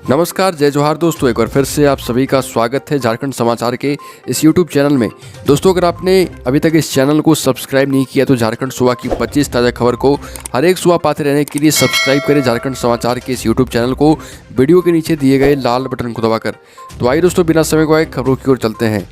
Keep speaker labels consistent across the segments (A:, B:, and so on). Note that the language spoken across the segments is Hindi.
A: नमस्कार, जय जोहार दोस्तों। एक बार फिर से आप सभी का स्वागत है झारखंड समाचार के इस YouTube चैनल में। दोस्तों, अगर आपने अभी तक इस चैनल को सब्सक्राइब नहीं किया तो झारखंड सुबह की 25 ताज़ा खबर को हर एक सुबह पाते रहने के लिए सब्सक्राइब करें झारखंड समाचार के इस YouTube चैनल को वीडियो के नीचे दिए गए लाल बटन को दबाकर। तो आइए दोस्तों, बिना समय गवाए खबरों की ओर चलते हैं।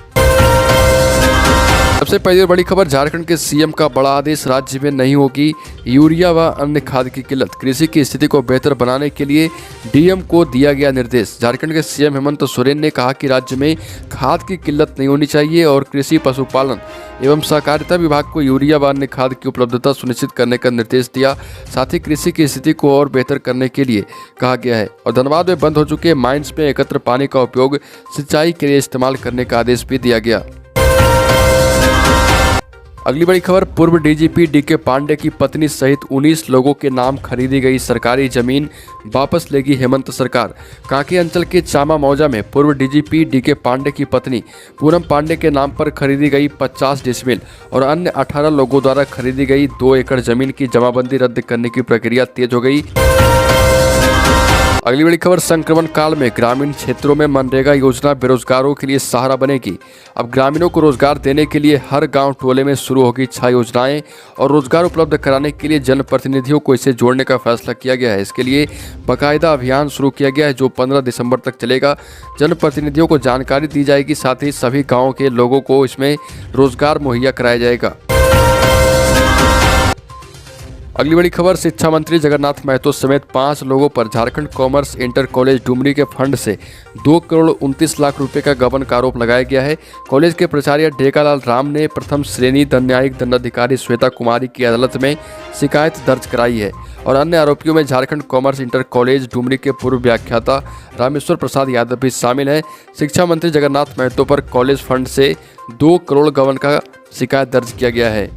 A: सबसे पहली और बड़ी खबर, झारखंड के सीएम का बड़ा आदेश, राज्य में नहीं होगी यूरिया व अन्य खाद की किल्लत। कृषि की स्थिति को बेहतर बनाने के लिए डीएम को दिया गया निर्देश। झारखंड के सीएम हेमंत सोरेन ने कहा कि राज्य में खाद की किल्लत नहीं होनी चाहिए और कृषि पशुपालन एवं सहकारिता विभाग को यूरिया व अन्य खाद की उपलब्धता सुनिश्चित करने का निर्देश दिया। साथ ही कृषि की स्थिति को और बेहतर करने के लिए कहा गया है। और धनबाद में बंद हो चुके माइंस में एकत्र पानी का उपयोग सिंचाई के लिए इस्तेमाल करने का आदेश भी दिया गया। अगली बड़ी खबर, पूर्व डीजीपी डीके पांडे की पत्नी सहित 19 लोगों के नाम खरीदी गई सरकारी जमीन वापस लेगी हेमंत सरकार। कांके अंचल के चामा मौजा में पूर्व डीजीपी डीके पांडे की पत्नी पूनम पांडे के नाम पर खरीदी गई 50 डिसमिल और अन्य 18 लोगों द्वारा खरीदी गई 2 एकड़ जमीन की जमाबंदी रद्द करने की प्रक्रिया तेज हो गई। अगली बड़ी खबर, संक्रमण काल में ग्रामीण क्षेत्रों में मनरेगा योजना बेरोजगारों के लिए सहारा बनेगी। अब ग्रामीणों को रोजगार देने के लिए हर गांव टोले में शुरू होगी 6 योजनाएं और रोजगार उपलब्ध कराने के लिए जनप्रतिनिधियों को इसे जोड़ने का फैसला किया गया है। इसके लिए बाकायदा अभियान शुरू किया गया है जो 15 दिसंबर तक चलेगा। जनप्रतिनिधियों को जानकारी दी जाएगी, साथ ही सभी गाँव के लोगों को इसमें रोजगार मुहैया कराया जाएगा। अगली बड़ी खबर, शिक्षा मंत्री जगन्नाथ महतो समेत 5 लोगों पर Jharkhand commerce inter college Dumri के फंड से 2 करोड़ 29 लाख रुपए का गबन का आरोप लगाया गया है। कॉलेज के प्राचार्य ढेकालाल राम ने प्रथम श्रेणी न्यायिक दंडाधिकारी श्वेता कुमारी की अदालत में शिकायत दर्ज कराई है। और अन्य आरोपियों में Jharkhand commerce inter college Dumri के पूर्व व्याख्याता रामेश्वर प्रसाद यादव भी शामिल हैं। शिक्षा मंत्री जगन्नाथ महतो पर कॉलेज फंड से 2 करोड़ गबन का शिकायत दर्ज किया गया है।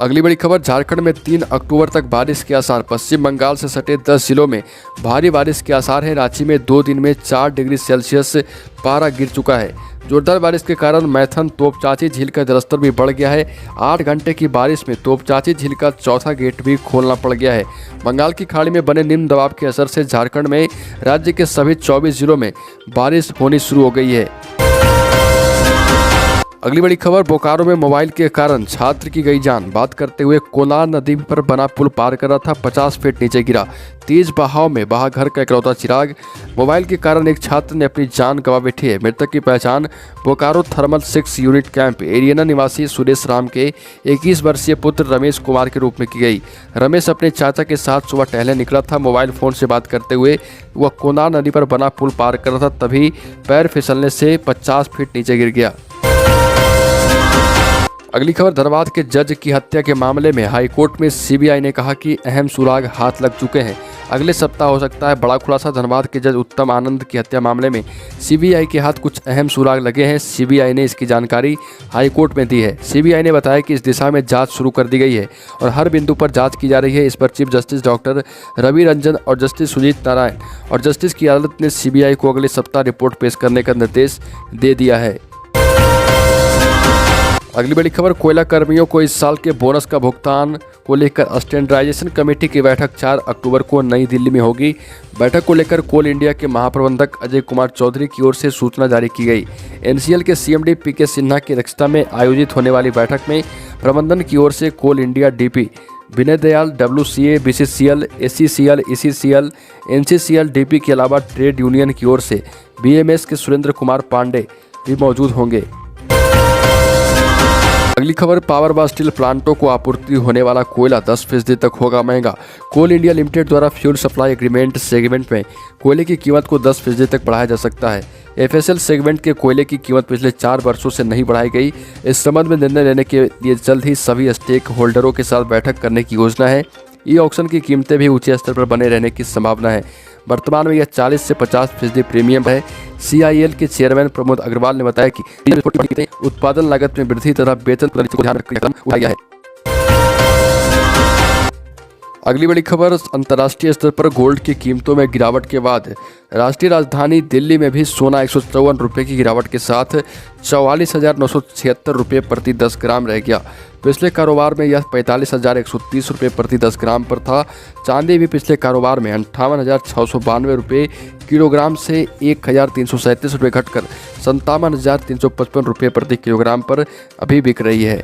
A: अगली बड़ी खबर, झारखंड में 3 अक्टूबर तक बारिश के आसार। पश्चिम बंगाल से सटे 10 जिलों में भारी बारिश के आसार हैं। रांची में 2 दिन में 4 डिग्री सेल्सियस पारा गिर चुका है। जोरदार बारिश के कारण मैथन तोपचाची झील का जलस्तर भी बढ़ गया है। 8 घंटे की बारिश में तोपचाची झील का चौथा गेट भी खोलना पड़ गया है। बंगाल की खाड़ी में बने निम्न दबाव के असर से झारखंड में राज्य के सभी 24 जिलों में बारिश होनी शुरू हो गई है। अगली बड़ी खबर, बोकारो में मोबाइल के कारण छात्र की गई जान। बात करते हुए कोनार नदी पर बना पुल पार कर रहा था, 50 फीट नीचे गिरा। तेज बहाव में बहा घर का इकलौता चिराग। मोबाइल के कारण एक छात्र ने अपनी जान गंवा बैठी है। मृतक की पहचान Bokaro thermal 6 unit camp Ariana निवासी सुरेश राम के 21 वर्षीय पुत्र रमेश कुमार के रूप में की गई। रमेश अपने चाचा के साथ सुबह टहलने निकला था। मोबाइल फोन से बात करते हुए वह कोनार नदी पर बना पुल पार कर रहा था, तभी पैर फिसलने से 50 फीट नीचे गिर गया। अगली खबर, धनबाद के जज की हत्या के मामले में हाईकोर्ट में सीबीआई ने कहा कि अहम सुराग हाथ लग चुके हैं। अगले सप्ताह हो सकता है बड़ा खुलासा। धनबाद के जज उत्तम आनंद की हत्या मामले में सीबीआई के हाथ कुछ अहम सुराग लगे हैं। सीबीआई ने इसकी जानकारी हाईकोर्ट में दी है। सीबीआई ने बताया कि इस दिशा में जांच शुरू कर दी गई है और हर बिंदु पर जांच की जा रही है। इस पर chief justice doctor Ravi Ranjan और जस्टिस सुजीत नारायण और जस्टिस की अदालत ने सीबीआई को अगले सप्ताह रिपोर्ट पेश करने का निर्देश दे दिया है। अगली बड़ी खबर, कोयला कर्मियों को इस साल के बोनस का भुगतान को लेकर स्टैंडर्डाइजेशन कमेटी की बैठक 4 अक्टूबर को नई दिल्ली में होगी। बैठक को लेकर कोल इंडिया के महाप्रबंधक अजय कुमार चौधरी की ओर से सूचना जारी की गई। एनसीएल के सीएमडी पीके सिन्हा की अध्यक्षता में आयोजित होने वाली बैठक में प्रबंधन की ओर से Coal India DP Vinay Dayal, WCA, BCCL, SCCL, ECCL, NCCL, DP के अलावा ट्रेड यूनियन की ओर से BMS के सुरेंद्र कुमार पांडे भी मौजूद होंगे। अगली खबर, पावर व स्टील प्लांटों को आपूर्ति होने वाला कोयला 10% तक होगा महंगा। कोल इंडिया लिमिटेड द्वारा फ्यूल सप्लाई एग्रीमेंट सेगमेंट में कोयले की कीमत को 10% तक बढ़ाया जा सकता है। FSL सेगमेंट के कोयले की कीमत पिछले 4 वर्षों से नहीं बढ़ाई गई। इस संबंध में निर्णय लेने के लिए जल्द ही सभी स्टेक होल्डरों के साथ बैठक करने की योजना है। ई ऑक्शन की कीमतें भी ऊंचे स्तर पर बने रहने की संभावना है। वर्तमान में यह 40 से 50% प्रीमियम है। CIL के चेयरमैन प्रमोद अग्रवाल ने बताया कि उत्पादन लागत में वृद्धि तथा वेतन को ध्यान रखकर कदम उठाया गया है। अगली बड़ी खबर, अंतर्राष्ट्रीय स्तर पर गोल्ड की कीमतों में गिरावट के बाद राष्ट्रीय राजधानी दिल्ली में भी सोना 154 रुपये की गिरावट के साथ 44,976 रुपये प्रति 10 ग्राम रह गया। पिछले कारोबार में यह 45,130 रुपये प्रति 10 ग्राम पर था। चांदी भी पिछले कारोबार में 58,692 रुपये किलोग्राम से 1,337 रुपये घटकर 57,355 रुपये प्रति किलोग्राम पर अभी बिक रही है।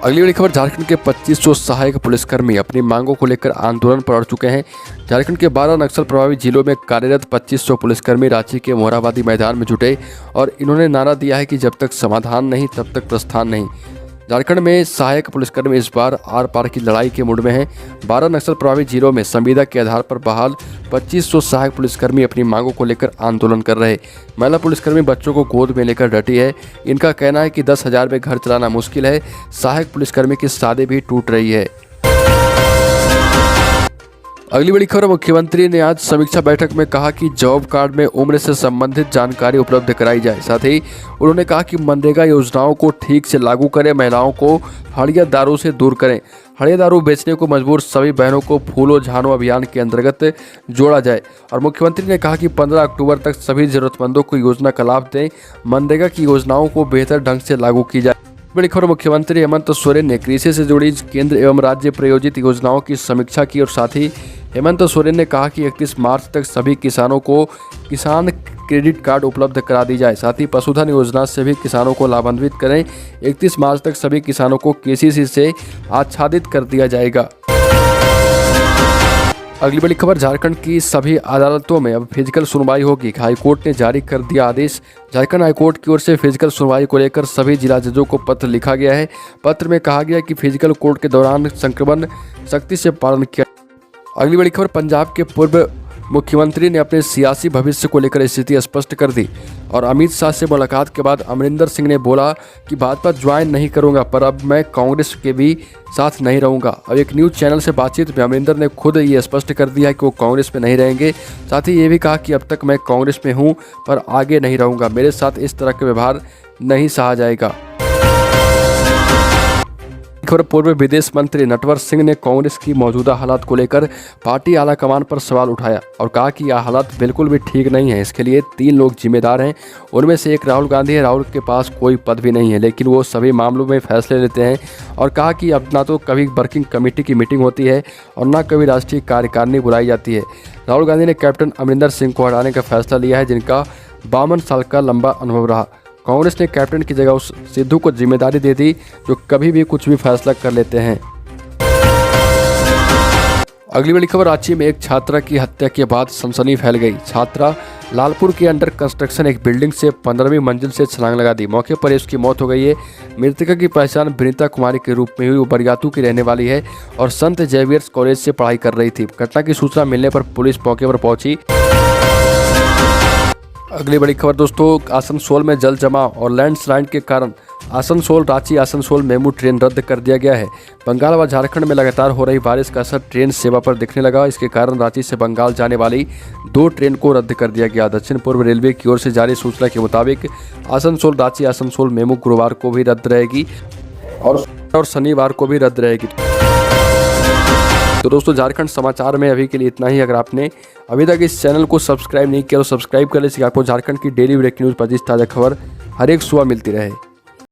A: अगली बड़ी खबर, झारखंड के 2500 सहायक पुलिसकर्मी अपनी मांगों को लेकर आंदोलन पर अड़ चुके हैं। झारखंड के 12 नक्सल प्रभावित जिलों में कार्यरत 2500 पुलिसकर्मी रांची के मोरहाबादी मैदान में जुटे और इन्होंने नारा दिया है कि जब तक समाधान नहीं तब तक प्रस्थान नहीं। झारखंड में सहायक पुलिसकर्मी इस बार आर पार की लड़ाई के मूड में हैं। 12 नक्सल प्रभावित जिलों में संविदा के आधार पर बहाल 2500 सहायक पुलिसकर्मी अपनी मांगों को लेकर आंदोलन कर रहे। महिला पुलिसकर्मी बच्चों को गोद में लेकर डटी है। इनका कहना है कि 10,000 में घर चलाना मुश्किल है। सहायक पुलिसकर्मी की शादी भी टूट रही है। अगली बड़ी खबर, मुख्यमंत्री ने आज समीक्षा बैठक में कहा कि जॉब कार्ड में उम्र से संबंधित जानकारी उपलब्ध कराई जाए। साथ ही उन्होंने कहा कि मनरेगा योजनाओं को ठीक से लागू करें, महिलाओं को हड़िया दारू से दूर करें। हड़िया दारू बेचने को मजबूर सभी बहनों को फूलो झानो अभियान के अंतर्गत जोड़ा जाए। और मुख्यमंत्री ने कहा कि 15 अक्टूबर तक सभी जरूरतमंदों को योजना का लाभ दें। मनरेगा की योजनाओं को बेहतर ढंग से लागू की जाए। बड़ी खबर, मुख्यमंत्री हेमंत सोरेन ने कृषि से जुड़ी केंद्र एवं राज्य प्रायोजित योजनाओं की समीक्षा की और साथ ही हेमंत सोरेन ने कहा कि 31 मार्च तक सभी किसानों को किसान क्रेडिट कार्ड उपलब्ध करा दी जाए। साथ ही पशुधन योजना से भी किसानों को लाभान्वित करें। 31 मार्च तक सभी किसानों को केसीसी से आच्छादित कर दिया जाएगा। अगली बड़ी खबर, झारखंड की सभी अदालतों में अब फिजिकल सुनवाई होगी। हाईकोर्ट ने जारी कर दिया आदेश। झारखंड हाईकोर्ट की ओर से फिजिकल सुनवाई को लेकर सभी जिला जजों को पत्र लिखा गया है। पत्र में कहा गया कि फिजिकल कोर्ट के दौरान संक्रमण सख्ती से पालन किया। अगली बड़ी खबर, पंजाब के पूर्व मुख्यमंत्री ने अपने सियासी भविष्य को लेकर स्थिति स्पष्ट कर दी और अमित शाह से मुलाकात के बाद अमरिंदर सिंह ने बोला कि भाजपा ज्वाइन नहीं करूंगा, पर अब मैं कांग्रेस के भी साथ नहीं रहूंगा। अब एक न्यूज़ चैनल से बातचीत में अमरिंदर ने खुद ये स्पष्ट कर दिया है कि वो कांग्रेस में नहीं रहेंगे। साथ ही ये भी कहा कि अब तक मैं कांग्रेस में हूँ पर आगे नहीं रहूँगा, मेरे साथ इस तरह का व्यवहार नहीं सहा जाएगा। खबर, पूर्व विदेश मंत्री नटवर सिंह ने कांग्रेस की मौजूदा हालात को लेकर पार्टी आलाकमान पर सवाल उठाया और कहा कि यह हालात बिल्कुल भी ठीक नहीं है। इसके लिए 3 लोग जिम्मेदार हैं। उनमें से एक राहुल गांधी है। राहुल के पास कोई पद भी नहीं है, लेकिन वो सभी मामलों में फैसले लेते हैं। और कहा कि अब ना तो कभी वर्किंग कमेटी की मीटिंग होती है और ना कभी राष्ट्रीय कार्यकारिणी बुलाई जाती है। राहुल गांधी ने कैप्टन अमरिंदर सिंह को हटाने का फैसला लिया है, जिनका 52 साल का लंबा अनुभव रहा। कांग्रेस ने कैप्टन की जगह उस सिद्धू को जिम्मेदारी दे दी जो कभी भी कुछ भी फैसला कर लेते हैं। अगली बड़ी खबर, रांची में एक छात्रा की हत्या के बाद सनसनी फैल गई। छात्रा लालपुर के अंडर कंस्ट्रक्शन एक बिल्डिंग से 15वीं मंजिल से छलांग लगा दी। मौके पर उसकी मौत हो गई है। मृतका की पहचान विनीता कुमारी के रूप में हुई। वो बरियातू की रहने वाली है और संत जेवियर्स कॉलेज से पढ़ाई कर रही थी। घटना की सूचना मिलने पर पुलिस मौके पर पहुंची। अगली बड़ी खबर दोस्तों, आसनसोल में जल जमाव और लैंडस्लाइड के कारण आसनसोल रांची आसनसोल मेमू ट्रेन रद्द कर दिया गया है। बंगाल व झारखंड में लगातार हो रही बारिश का असर ट्रेन सेवा पर दिखने लगा। इसके कारण रांची से बंगाल जाने वाली 2 ट्रेन को रद्द कर दिया गया। दक्षिण पूर्व रेलवे की ओर से जारी सूचना के मुताबिक आसनसोल रांची आसनसोल मेमू गुरुवार को भी रद्द रहेगी और शनिवार को भी रद्द रहेगी। तो दोस्तों, झारखंड समाचार में अभी के लिए इतना ही। अगर आपने अभी तक इस चैनल को सब्सक्राइब नहीं किया तो सब्सक्राइब कर ले, आपको झारखंड की डेली ब्रेकिंग न्यूज़ 25 ताज़ा खबर हर एक सुबह मिलती रहे।